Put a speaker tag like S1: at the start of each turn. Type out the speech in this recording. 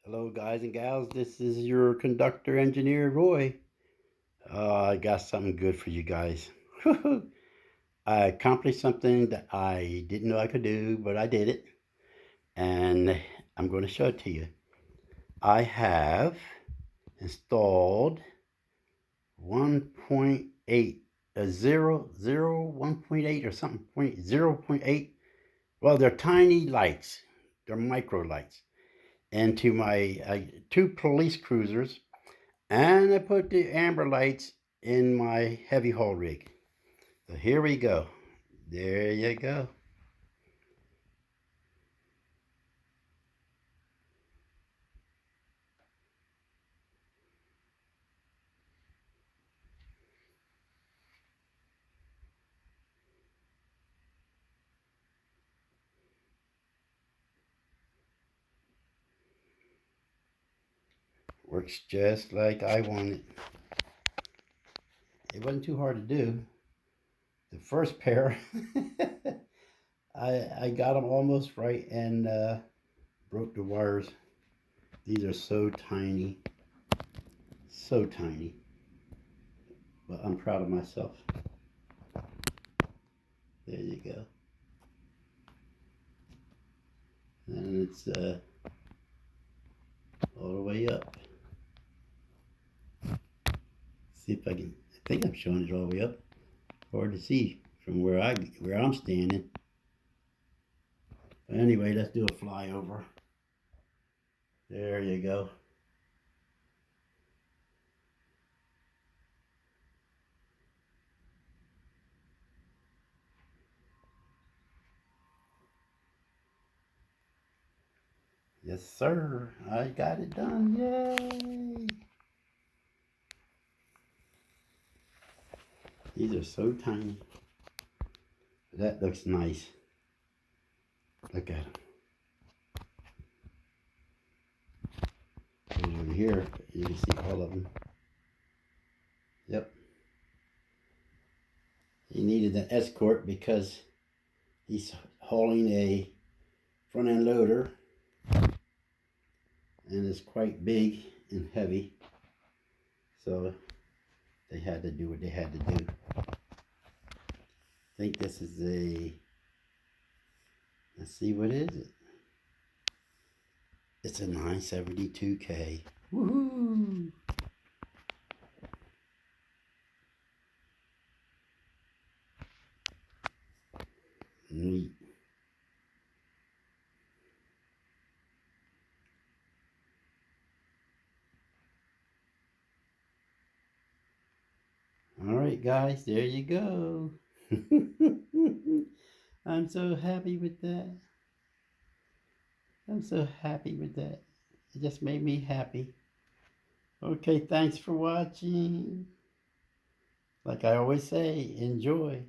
S1: Hello, guys and gals. This is your conductor engineer, Roy. I got something good for you guys. I accomplished something that I didn't know I could do, but I did it. And I'm going to show it to you. I have installed 1.8, a 1.8 or something, 0.8. Well, they're tiny lights. They're micro lights. Into my two police cruisers. And I put the amber lights in my heavy haul rig. So here we go. There you go. Works just like I wanted. It wasn't too hard to do. The first pair, I got them almost right and broke the wires. These are so tiny, so tiny. But I'm proud of myself. There you go. And it's all the way up. See if I can. I think I'm showing it all the way up. Hard to see from where I'm standing. But anyway, let's do a flyover. There you go. Yes, sir. I got it done. Yay! These are so tiny. That looks nice. Look at them. Over here, you can see all of them. Yep. He needed an escort because he's hauling a front end loader and it's quite big and heavy. So they had to do what they had to do. I think this is let's see, what is it? It's a 972K. Woohoo! Neat. All right, guys, there you go. I'm so happy with that. I'm so happy with that. It just made me happy. Okay, thanks for watching. Like I always say, enjoy.